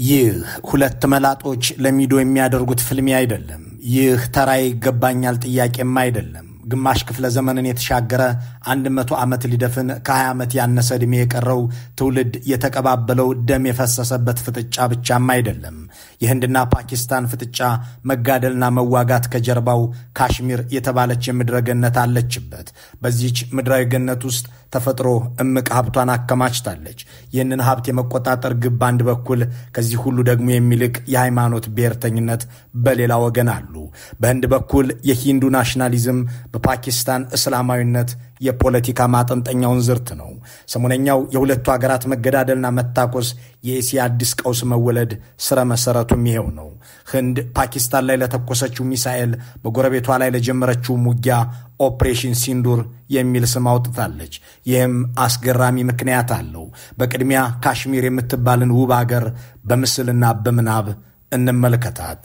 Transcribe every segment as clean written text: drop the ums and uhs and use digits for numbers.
ይህ ሁለት መላጦች ለሚዶ የሚያደርጉት ፍልሚያ አይደለም። ይህ ተራይ ይገባኛል ጥያቄም አይደለም። ግማሽ ክፍለ ዘመንን የተሻገረ 100 ዓመት ሊደፍን ከ20 ዓመት ያነሰ ዕድሜ የቀረው ትውልድ የተቀባበለው ደም የፈሰሰበት ፍጥጫ ብቻም አይደለም። የህንድና ፓኪስታን ፍጥጫ መጋደልና መዋጋት ከጀርባው ካሽሚር የተባለች የምድረ ገነት አለችበት። በዚህች ምድራዊ ገነት ውስጥ ተፈጥሮ እምቅ ሀብቷን አከማችታለች። ይህንን ሀብት የመቆጣጠር ግብ አንድ በኩል፣ ከዚህ ሁሉ ደግሞ የሚልቅ የሃይማኖት ብሔርተኝነት በሌላ ወገን አሉ። በህንድ በኩል የሂንዱ ናሽናሊዝም፣ በፓኪስታን እስላማዊነት የፖለቲካ ማጠንጠኛውን ዝርት ነው። ሰሞነኛው የሁለቱ ሀገራት መገዳደልና መታኮስ የኤስያ አዲስ ቀውስ መወለድ ስረ መሰረቱም ይሄው ነው። ህንድ ፓኪስታን ላይ ለተኮሰችው ሚሳኤል በጎረቤቷ ላይ ለጀመረችው ሙጊያ ኦፕሬሽን ሲንዱር የሚል ስም አውጥታለች። ይህም አስገራሚ ምክንያት አለው። በቅድሚያ ካሽሚር የምትባልን ውብ ሀገር በምስልና በምናብ እንመልከታት።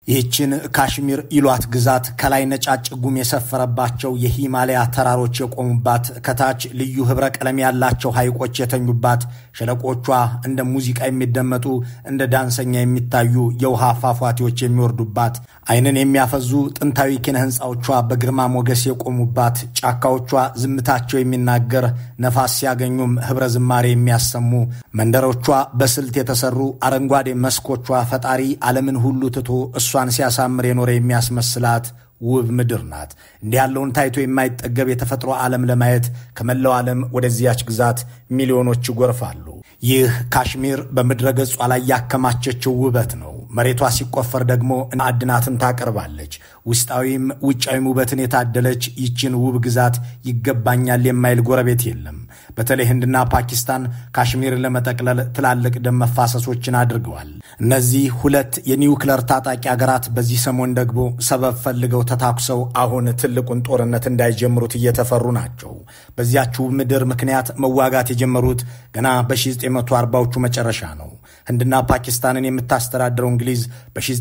ይህችን ካሽሚር ይሏት ግዛት ከላይ ነጫጭ ጉም የሰፈረባቸው የሂማላያ ተራሮች የቆሙባት፣ ከታች ልዩ ህብረ ቀለም ያላቸው ሐይቆች የተኙባት፣ ሸለቆቿ እንደ ሙዚቃ የሚደመጡ እንደ ዳንሰኛ የሚታዩ የውሃ ፏፏቴዎች የሚወርዱባት፣ ዓይንን የሚያፈዙ ጥንታዊ ኪነ ህንፃዎቿ በግርማ ሞገስ የቆሙባት፣ ጫካዎቿ ዝምታቸው የሚናገር ነፋስ ሲያገኙም ህብረ ዝማሬ የሚያሰሙ፣ መንደሮቿ በስልት የተሰሩ አረንጓዴ መስኮቿ ፈጣሪ ዓለምን ሁሉ ትቶ እሷን ሲያሳምር የኖረ የሚያስመስላት ውብ ምድር ናት። እንዲህ ያለውን ታይቶ የማይጠገብ የተፈጥሮ ዓለም ለማየት ከመላው ዓለም ወደዚያች ግዛት ሚሊዮኖች ይጎርፋሉ። ይህ ካሽሚር በምድረ ገጿ ላይ ያከማቸችው ውበት ነው። መሬቷ ሲቆፈር ደግሞ ማዕድናትን ታቀርባለች። ውስጣዊም ውጫዊም ውበትን የታደለች ይችን ውብ ግዛት ይገባኛል የማይል ጎረቤት የለም። በተለይ ህንድና ፓኪስታን ካሽሚርን ለመጠቅለል ትላልቅ ደም መፋሰሶችን አድርገዋል። እነዚህ ሁለት የኒውክለር ታጣቂ ሀገራት በዚህ ሰሞን ደግሞ ሰበብ ፈልገው ተታኩሰው አሁን ትልቁን ጦርነት እንዳይጀምሩት እየተፈሩ ናቸው። በዚያችው ምድር ምክንያት መዋጋት የጀመሩት ገና በ1940ዎቹ መጨረሻ ነው። ህንድና ፓኪስታንን የምታስተዳድረው እንግሊዝ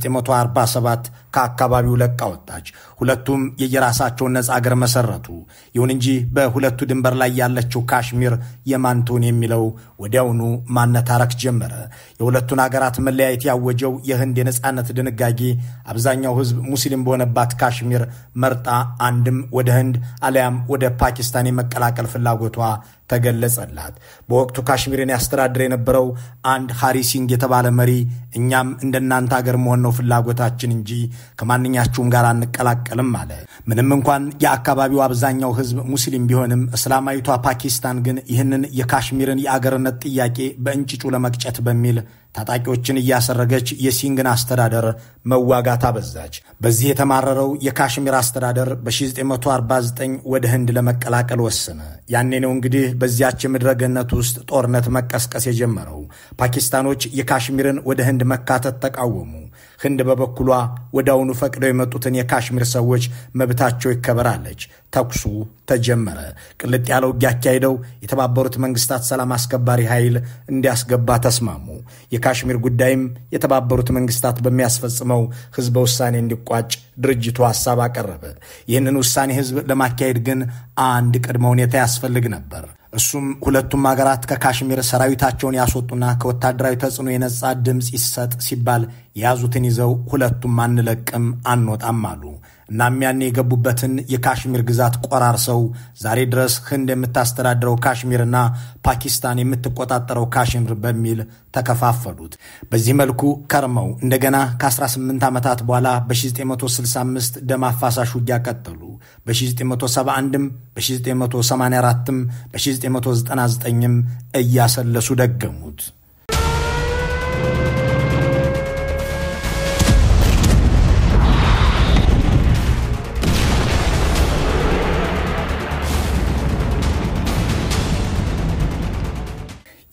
በ1947 ከአካባቢው ለቃ ወጣች። ሁለቱም የየራሳቸውን ነጻ አገር መሰረቱ። ይሁን እንጂ በሁለቱ ድንበር ላይ ያለችው ካሽሚር የማን ትሁን የሚለው ወዲያውኑ ማነታረክ ጀመረ። የሁለቱን ሀገራት መለያየት ያወጀው የህንድ የነጻነት ድንጋጌ አብዛኛው ህዝብ ሙስሊም በሆነባት ካሽሚር መርጣ አንድም ወደ ህንድ አሊያም ወደ ፓኪስታን የመቀላቀል ፍላጎቷ ተገለጸላት። በወቅቱ ካሽሚርን ያስተዳድር የነበረው አንድ ሃሪ ሲንግ የተባለ መሪ እኛም እንደናንተ ሀገር መሆን ነው ፍላጎታችን እንጂ ከማንኛችሁም ጋር አንቀላቀልም አለ። ምንም እንኳን የአካባቢው አብዛኛው ህዝብ ሙስሊም ቢሆንም እስላማዊቷ ፓኪስታን ግን ይህንን የካሽሚርን የአገርነት ጥያቄ በእንጭጩ ለመቅጨት በሚል ታጣቂዎችን እያሰረገች የሲንግን አስተዳደር መዋጋት አበዛች። በዚህ የተማረረው የካሽሚር አስተዳደር በ1949 ወደ ህንድ ለመቀላቀል ወሰነ። ያኔ ነው እንግዲህ በዚያች የምድረ ገነት ውስጥ ጦርነት መቀስቀስ የጀመረው። ፓኪስታኖች የካሽሚርን ወደ ህንድ መካተት ተቃወሙ። ህንድ በበኩሏ ወዳውኑ ፈቅደው የመጡትን የካሽሚር ሰዎች መብታቸው ይከበራለች። ተኩሱ ተጀመረ። ቅልጥ ያለው ውጊያ አካሄደው የተባበሩት መንግስታት ሰላም አስከባሪ ኃይል እንዲያስገባ ተስማሙ። የካሽሚር ጉዳይም የተባበሩት መንግስታት በሚያስፈጽመው ህዝበ ውሳኔ እንዲቋጭ ድርጅቱ ሐሳብ አቀረበ። ይህንን ውሳኔ ህዝብ ለማካሄድ ግን አንድ ቅድመ ሁኔታ ያስፈልግ ነበር። እሱም ሁለቱም ሀገራት ከካሽሚር ሰራዊታቸውን ያስወጡና ከወታደራዊ ተጽዕኖ የነጻ ድምፅ ይሰጥ ሲባል የያዙትን ይዘው ሁለቱም አንለቅም አንወጣም አሉ። እናም ያኔ የገቡበትን የካሽሚር ግዛት ቆራርሰው ዛሬ ድረስ ህንድ የምታስተዳድረው ካሽሚርና ፓኪስታን የምትቆጣጠረው ካሽሚር በሚል ተከፋፈሉት። በዚህ መልኩ ከርመው እንደገና ከ18 ዓመታት በኋላ በ1965 ደም አፋሳሽ ውጊያ ቀጠሉ። በ1971ም በ1984ም በ1999ም እያሰለሱ ደገሙት።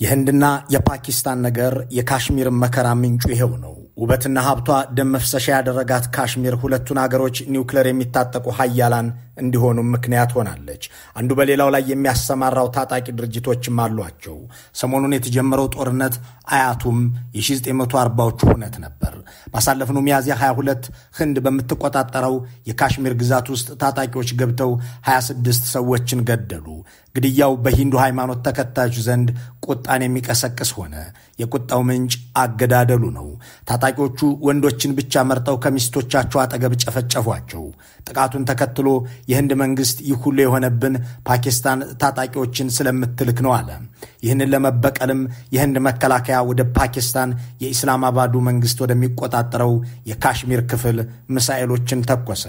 የህንድና የፓኪስታን ነገር የካሽሚር መከራ ምንጩ ይሄው ነው። ውበትና ሀብቷ ደም መፍሰሻ ያደረጋት ካሽሚር ሁለቱን አገሮች ኒውክሌር የሚታጠቁ ኃያላን እንዲሆኑ ምክንያት ሆናለች። አንዱ በሌላው ላይ የሚያሰማራው ታጣቂ ድርጅቶችም አሏቸው። ሰሞኑን የተጀመረው ጦርነት አያቱም የ1940ዎቹ ሁነት ነበር። ባሳለፍነው ሚያዝያ 22 ህንድ በምትቆጣጠረው የካሽሚር ግዛት ውስጥ ታጣቂዎች ገብተው 26 ሰዎችን ገደሉ። ግድያው በሂንዱ ሃይማኖት ተከታዮች ዘንድ ቁጣን የሚቀሰቅስ ሆነ። የቁጣው ምንጭ አገዳደሉ ነው። ታጣቂዎቹ ወንዶችን ብቻ መርጠው ከሚስቶቻቸው አጠገብ ጨፈጨፏቸው። ጥቃቱን ተከትሎ የህንድ መንግስት ይህ ሁሉ የሆነብን ፓኪስታን ታጣቂዎችን ስለምትልክ ነው አለ። ይህንን ለመበቀልም የህንድ መከላከያ ወደ ፓኪስታን የኢስላማባዱ መንግስት ወደሚቆጣጠረው የካሽሚር ክፍል ሚሳኤሎችን ተኮሰ።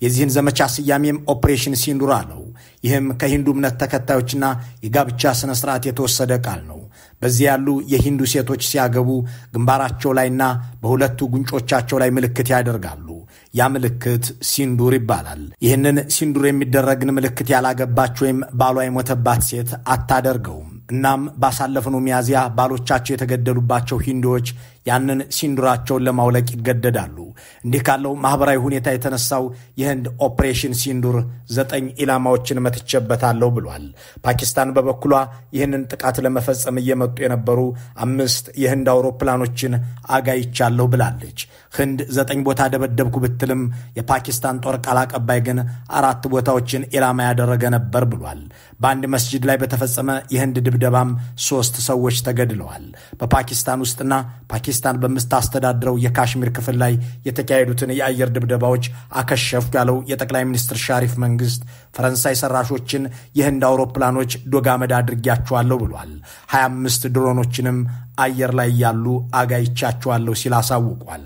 የዚህን ዘመቻ ስያሜም ኦፕሬሽን ሲንዱር አለው። ይህም ከሂንዱ እምነት ተከታዮችና የጋብቻ ስነ ስርዓት የተወሰደ ቃል ነው። በዚህ ያሉ የሂንዱ ሴቶች ሲያገቡ ግንባራቸው ላይና በሁለቱ ጉንጮቻቸው ላይ ምልክት ያደርጋሉ። ያ ምልክት ሲንዱር ይባላል። ይህንን ሲንዱር የሚደረግን ምልክት ያላገባች ወይም ባሏ የሞተባት ሴት አታደርገውም። እናም ባሳለፍነው ሚያዝያ ባሎቻቸው የተገደሉባቸው ሂንዱዎች ያንን ሲንዱራቸውን ለማውለቅ ይገደዳሉ። እንዲህ ካለው ማህበራዊ ሁኔታ የተነሳው የህንድ ኦፕሬሽን ሲንዱር 9 ኢላማዎችን መትቼበታለሁ ብሏል። ፓኪስታን በበኩሏ ይህንን ጥቃት ለመፈጸም እየመጡ የነበሩ 5 የህንድ አውሮፕላኖችን አጋይቻለሁ ብላለች። ህንድ 9 ቦታ ደበደብኩ ብትልም የፓኪስታን ጦር ቃል አቀባይ ግን 4 ቦታዎችን ኢላማ ያደረገ ነበር ብሏል። በአንድ መስጂድ ላይ በተፈጸመ የህንድ ድብደባም 3 ሰዎች ተገድለዋል። በፓኪስታን ውስጥና ፓኪስታን በምታስተዳድረው የካሽሚር ክፍል ላይ የተካሄዱትን የአየር ድብደባዎች አከሸፍኩ ያለው የጠቅላይ ሚኒስትር ሻሪፍ መንግስት ፈረንሳይ ሰራሾችን የህንድ አውሮፕላኖች ዶጋመድ አድርጊያቸዋለሁ ብሏል። 25 ድሮኖችንም አየር ላይ ያሉ አጋይቻቸዋለሁ ሲል አሳውቋል።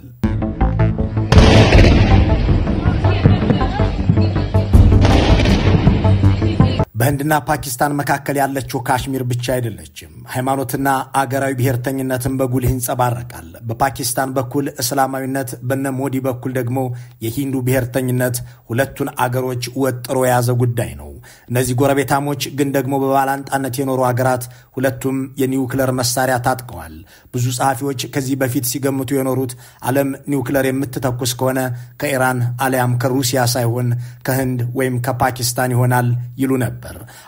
በህንድና ፓኪስታን መካከል ያለችው ካሽሚር ብቻ አይደለችም። ሃይማኖትና አገራዊ ብሔርተኝነትን በጉልህ ይንጸባረቃል። በፓኪስታን በኩል እስላማዊነት፣ በነ ሞዲ በኩል ደግሞ የሂንዱ ብሔርተኝነት ሁለቱን አገሮች ወጥሮ የያዘ ጉዳይ ነው። እነዚህ ጎረቤታሞች ግን ደግሞ በባላንጣነት የኖሩ አገራት ሁለቱም የኒውክለር መሳሪያ ታጥቀዋል። ብዙ ጸሐፊዎች ከዚህ በፊት ሲገምቱ የኖሩት ዓለም ኒውክለር የምትተኩስ ከሆነ ከኢራን አሊያም ከሩሲያ ሳይሆን ከህንድ ወይም ከፓኪስታን ይሆናል ይሉ ነበር።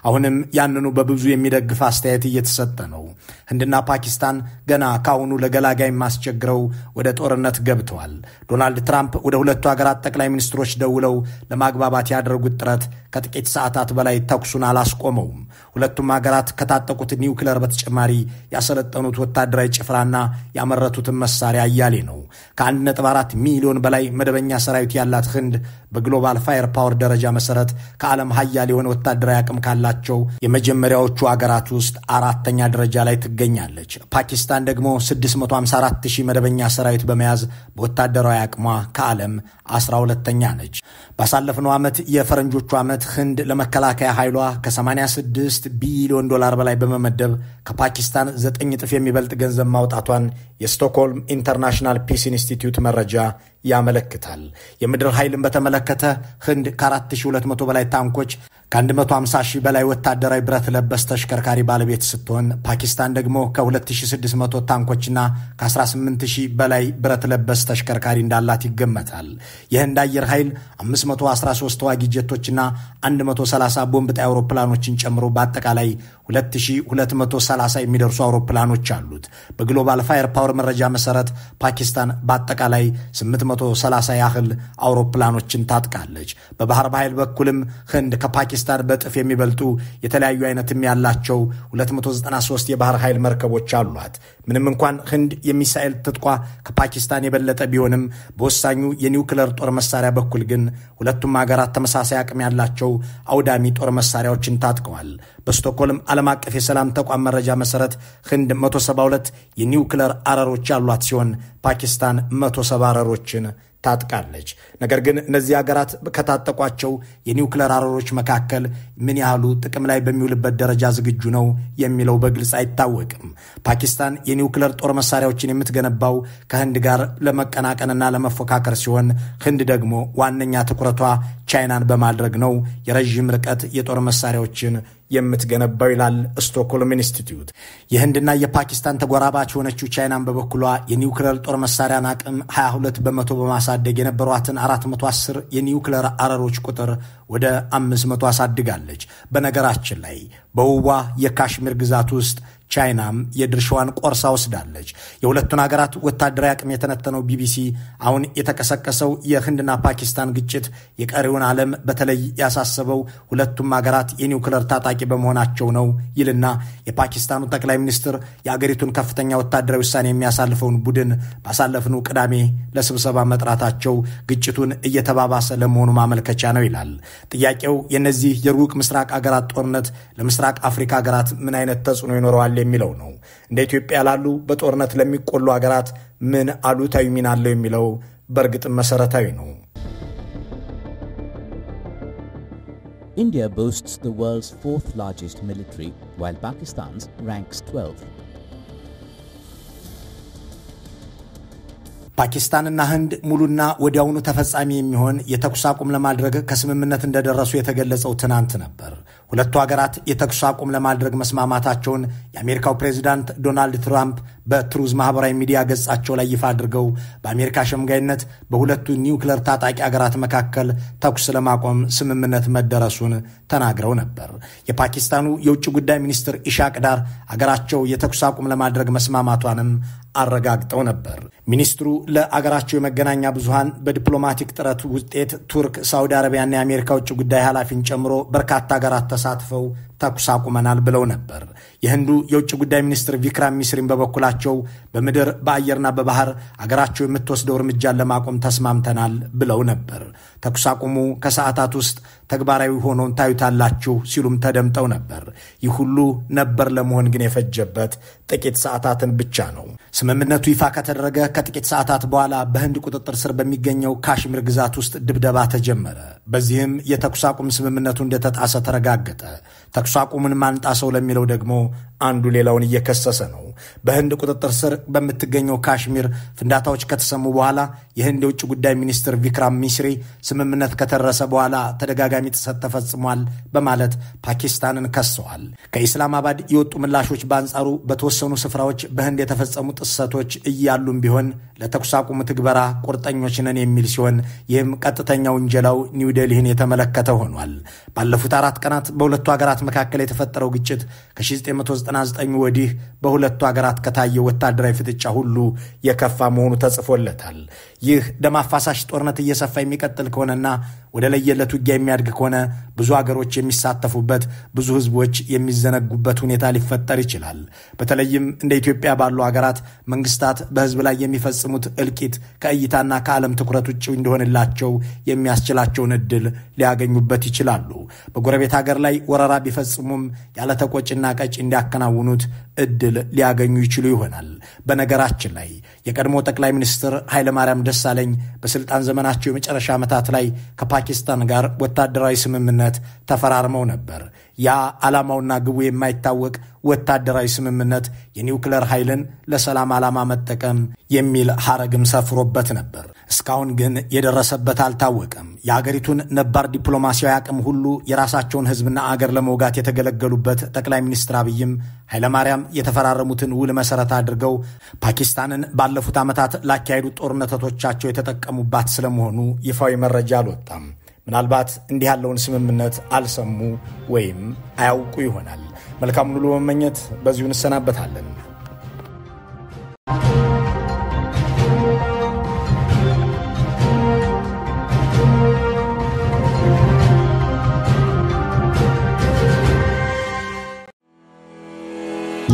አሁንም ያንኑ በብዙ የሚደግፍ አስተያየት እየተሰጠ ነው። ህንድና ፓኪስታን ገና ካሁኑ ለገላጋይ ማስቸግረው ወደ ጦርነት ገብተዋል። ዶናልድ ትራምፕ ወደ ሁለቱ ሀገራት ጠቅላይ ሚኒስትሮች ደውለው ለማግባባት ያደረጉት ጥረት ከጥቂት ሰዓታት በላይ ተኩሱን አላስቆመውም። ሁለቱም ሀገራት ከታጠቁት ኒውክለር በተጨማሪ ያሰለጠኑት ወታደራዊ ጭፍራና ያመረቱትን መሳሪያ አያሌ ነው። ከ1.4 ሚሊዮን በላይ መደበኛ ሰራዊት ያላት ህንድ በግሎባል ፋየር ፓወር ደረጃ መሰረት ከዓለም ሀያል የሆነ ወታደራዊ አቅም ካላቸው የመጀመሪያዎቹ አገራት ውስጥ 4ኛ ደረጃ ላይ ትገኛለች። ፓኪስታን ደግሞ 654,000 መደበኛ ሰራዊት በመያዝ በወታደራዊ አቅሟ ከዓለም 12ኛ ነች። ባሳለፍነው ዓመት የፈረንጆቹ ዓመት ህንድ ለመከላከያ ኃይሏ ከ86 ቢሊዮን ዶላር በላይ በመመደብ ከፓኪስታን 9 እጥፍ የሚበልጥ ገንዘብ ማውጣቷን የስቶክሆልም ኢንተርናሽናል ፒስ ኢንስቲትዩት መረጃ ያመለክታል። የምድር ኃይልን በተመለከተ ህንድ ከ4200 በላይ ታንኮች ከ150,000 በላይ ወታደራዊ ብረት ለበስ ተሽከርካሪ ባለቤት ስትሆን ፓኪስታን ደግሞ ከ2600 ታንኮችና ከ18,000 በላይ ብረት ለበስ ተሽከርካሪ እንዳላት ይገመታል። የህንድ አየር ኃይል 513 ተዋጊ ጀቶችና 130 ቦምብ ጣይ አውሮፕላኖችን ጨምሮ በአጠቃላይ 2230 የሚደርሱ አውሮፕላኖች አሉት። በግሎባል ፋየር ፓወር መረጃ መሰረት ፓኪስታን በአጠቃላይ 830 ያህል አውሮፕላኖችን ታጥቃለች። በባህር ኃይል በኩልም ህንድ ከፓኪስታን በጥፍ የሚበልጡ የተለያዩ አይነትም ያላቸው 293 የባህር ኃይል መርከቦች አሏት። ምንም እንኳን ህንድ የሚሳኤል ትጥቋ ከፓኪስታን የበለጠ ቢሆንም በወሳኙ የኒውክለር ጦር መሳሪያ በኩል ግን ሁለቱም ሀገራት ተመሳሳይ አቅም ያላቸው አውዳሚ ጦር መሳሪያዎችን ታጥቀዋል። በስቶክሆልም ዓለም አቀፍ የሰላም ተቋም መረጃ መሰረት ህንድ 172 የኒውክለር አረሮች ያሏት ሲሆን ፓኪስታን 170 አረሮችን ታጥቃለች። ነገር ግን እነዚህ ሀገራት ከታጠቋቸው የኒውክለር አረሮች መካከል ምን ያህሉ ጥቅም ላይ በሚውልበት ደረጃ ዝግጁ ነው የሚለው በግልጽ አይታወቅም። ፓኪስታን የኒውክለር ጦር መሳሪያዎችን የምትገነባው ከህንድ ጋር ለመቀናቀንና ለመፎካከር ሲሆን ህንድ ደግሞ ዋነኛ ትኩረቷ ቻይናን በማድረግ ነው የረዥም ርቀት የጦር መሳሪያዎችን የምትገነባው ይላል ስቶክሆልም ኢንስቲትዩት። የህንድና የፓኪስታን ተጎራባች የሆነችው ቻይናን በበኩሏ የኒውክሌር ጦር መሳሪያን አቅም 22 በመቶ በማሳደግ የነበሯትን 410 የኒውክሌር አረሮች ቁጥር ወደ 500 አሳድጋለች። በነገራችን ላይ በውዋ የካሽሚር ግዛት ውስጥ ቻይናም የድርሻዋን ቆርሳ ወስዳለች። የሁለቱን ሀገራት ወታደራዊ አቅም የተነተነው ቢቢሲ አሁን የተቀሰቀሰው የህንድና ፓኪስታን ግጭት የቀሪውን ዓለም በተለይ ያሳሰበው ሁለቱም ሀገራት የኒውክሌር ታጣቂ በመሆናቸው ነው ይልና የፓኪስታኑ ጠቅላይ ሚኒስትር የአገሪቱን ከፍተኛ ወታደራዊ ውሳኔ የሚያሳልፈውን ቡድን ባሳለፍነው ቅዳሜ ለስብሰባ መጥራታቸው ግጭቱን እየተባባሰ ለመሆኑ ማመልከቻ ነው ይላል። ጥያቄው የነዚህ የሩቅ ምስራቅ ሀገራት ጦርነት ለምስራቅ አፍሪካ ሀገራት ምን አይነት ተጽዕኖ ይኖረዋል የሚለው ነው። እንደ ኢትዮጵያ ላሉ በጦርነት ለሚቆሉ ሀገራት ምን አሉታዊ ሚና አለው የሚለው በእርግጥም መሰረታዊ ነው። India boasts the world's fourth largest military, while Pakistan's ranks 12th. ፓኪስታንና ህንድ ሙሉና ወዲያውኑ ተፈጻሚ የሚሆን የተኩስ አቁም ለማድረግ ከስምምነት እንደደረሱ የተገለጸው ትናንት ነበር። ሁለቱ ሀገራት የተኩስ አቁም ለማድረግ መስማማታቸውን የአሜሪካው ፕሬዝዳንት ዶናልድ ትራምፕ በትሩዝ ማህበራዊ ሚዲያ ገጻቸው ላይ ይፋ አድርገው በአሜሪካ ሸምጋይነት በሁለቱ ኒውክሌር ታጣቂ ሀገራት መካከል ተኩስ ለማቆም ስምምነት መደረሱን ተናግረው ነበር። የፓኪስታኑ የውጭ ጉዳይ ሚኒስትር ኢሻቅ ዳር ሀገራቸው የተኩስ አቁም ለማድረግ መስማማቷንም አረጋግጠው ነበር። ሚኒስትሩ ለአገራቸው የመገናኛ ብዙሃን በዲፕሎማቲክ ጥረት ውጤት ቱርክ፣ ሳውዲ አረቢያና የአሜሪካ ውጭ ጉዳይ ኃላፊን ጨምሮ በርካታ ሀገራት ተሳትፈው ተኩስ አቁመናል ብለው ነበር። የህንዱ የውጭ ጉዳይ ሚኒስትር ቪክራም ሚስሪን በበኩላቸው በምድር በአየርና በባህር አገራቸው የምትወስደው እርምጃን ለማቆም ተስማምተናል ብለው ነበር። ተኩስ አቁሙ ከሰዓታት ውስጥ ተግባራዊ ሆኖን ታዩታላችሁ ሲሉም ተደምጠው ነበር። ይህ ሁሉ ነበር ለመሆን ግን የፈጀበት ጥቂት ሰዓታትን ብቻ ነው። ስምምነቱ ይፋ ከተደረገ ከጥቂት ሰዓታት በኋላ በህንድ ቁጥጥር ስር በሚገኘው ካሽሚር ግዛት ውስጥ ድብደባ ተጀመረ። በዚህም የተኩስ አቁም ስምምነቱ እንደተጣሰ ተረጋገጠ። ተኩስ አቁምን ማንጣሰው ለሚለው ደግሞ አንዱ ሌላውን እየከሰሰ ነው። በህንድ ቁጥጥር ስር በምትገኘው ካሽሚር ፍንዳታዎች ከተሰሙ በኋላ የህንድ የውጭ ጉዳይ ሚኒስትር ቪክራም ሚስሪ ስምምነት ከተደረሰ በኋላ ተደጋጋሚ ጥሰት ተፈጽሟል በማለት ፓኪስታንን ከሰዋል። ከኢስላማባድ የወጡ ምላሾች በአንጻሩ በተወሰኑ ስፍራዎች በህንድ የተፈጸሙ ጥሰቶች እያሉም ቢሆን ለተኩስ አቁም ትግበራ ቁርጠኞች ነን የሚል ሲሆን ይህም ቀጥተኛ ውንጀላው ኒው ዴልሂን የተመለከተ ሆኗል። ባለፉት 4 ቀናት በሁለቱ ሀገራት መካከል የተፈጠረው ግጭት ከ1999 ወዲህ በሁለቱ ሀገራት ከታየው ወታደራዊ ፍጥጫ ሁሉ የከፋ መሆኑ ተጽፎለታል። ይህ ደም አፋሳሽ ጦርነት እየሰፋ የሚቀጥል ከሆነና ወደ ለየለት ውጊያ የሚያድግ ከሆነ ብዙ ሀገሮች የሚሳተፉበት፣ ብዙ ህዝቦች የሚዘነጉበት ሁኔታ ሊፈጠር ይችላል። በተለይም እንደ ኢትዮጵያ ባሉ ሀገራት መንግስታት በህዝብ ላይ የሚፈጽሙት እልቂት ከእይታና ከዓለም ትኩረት ውጭ እንደሆነላቸው የሚያስችላቸውን እድል ሊያገኙበት ይችላሉ። በጎረቤት ሀገር ላይ ወረራ ቢፈጽሙም ያለ ተቆጭና ቀጭ እንዲያከናውኑት እድል ሊያገኙ ይችሉ ይሆናል። በነገራችን ላይ የቀድሞ ጠቅላይ ሚኒስትር ኃይለማርያም ደሳለኝ በስልጣን ዘመናቸው የመጨረሻ ዓመታት ላይ ከፓኪስታን ጋር ወታደራዊ ስምምነት ተፈራርመው ነበር። ያ ዓላማውና ግቡ የማይታወቅ ወታደራዊ ስምምነት የኒውክሌር ኃይልን ለሰላም ዓላማ መጠቀም የሚል ሐረግም ሰፍሮበት ነበር። እስካሁን ግን የደረሰበት አልታወቀም። የአገሪቱን ነባር ዲፕሎማሲያዊ አቅም ሁሉ የራሳቸውን ህዝብና አገር ለመውጋት የተገለገሉበት ጠቅላይ ሚኒስትር አብይም ኃይለማርያም የተፈራረሙትን ውል መሰረት አድርገው ፓኪስታንን ባለፉት ዓመታት ላካሄዱ ጦርነቶቻቸው የተጠቀሙባት ስለመሆኑ ይፋዊ መረጃ አልወጣም። ምናልባት እንዲህ ያለውን ስምምነት አልሰሙ ወይም አያውቁ ይሆናል። መልካም ሁሉ በመመኘት በዚሁ እንሰናበታለን።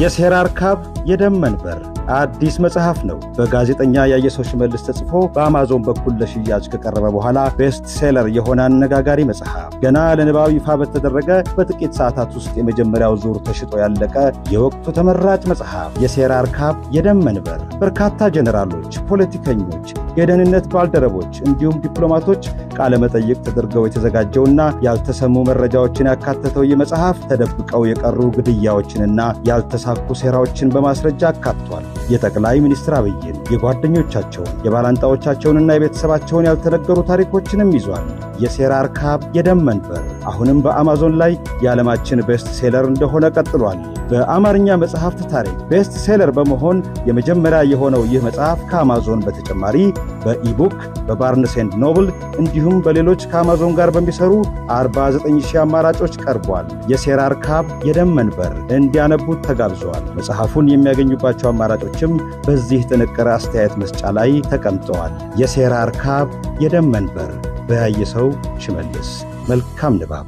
የሴራ አርካብ የደም መንበር አዲስ መጽሐፍ ነው። በጋዜጠኛ ያየሰው ሽመልስ ተጽፎ በአማዞን በኩል ለሽያጭ ከቀረበ በኋላ ቤስት ሴለር የሆነ አነጋጋሪ መጽሐፍ ገና ለንባብ ይፋ በተደረገ በጥቂት ሰዓታት ውስጥ የመጀመሪያው ዙር ተሽጦ ያለቀ የወቅቱ ተመራጭ መጽሐፍ የሴራ አርካብ የደም መንበር በርካታ ጀነራሎች፣ ፖለቲከኞች፣ የደህንነት ባልደረቦች እንዲሁም ዲፕሎማቶች ቃለ መጠይቅ ተደርገው የተዘጋጀውና ያልተሰሙ መረጃዎችን ያካተተው የመጽሐፍ ተደብቀው የቀሩ ግድያዎችንና ያልተሳኩ ያልተሳኩ ሴራዎችን በማስረጃ አካቷል። የጠቅላይ ሚኒስትር አብይን፣ የጓደኞቻቸውን፣ የባላንጣዎቻቸውንና የቤተሰባቸውን ያልተነገሩ ታሪኮችንም ይዟል። የሴራ እርካብ የደም መንበር አሁንም በአማዞን ላይ የዓለማችን ቤስት ሴለር እንደሆነ ቀጥሏል። በአማርኛ መጽሐፍት ታሪክ ቤስት ሴለር በመሆን የመጀመሪያ የሆነው ይህ መጽሐፍ ከአማዞን በተጨማሪ በኢቡክ በባርንስ ኤንድ ኖብል እንዲሁም በሌሎች ከአማዞን ጋር በሚሰሩ 49000 አማራጮች ቀርቧል። የሴራ እርካብ የደም መንበር እንዲያነቡት ተጋብዘዋል። መጽሐፉን የሚያገኙባቸው አማራጮችም በዚህ ጥንቅር አስተያየት መስጫ ላይ ተቀምጠዋል። የሴራ እርካብ የደም መንበር በያየሰው ሽመልስ። መልካም ንባብ።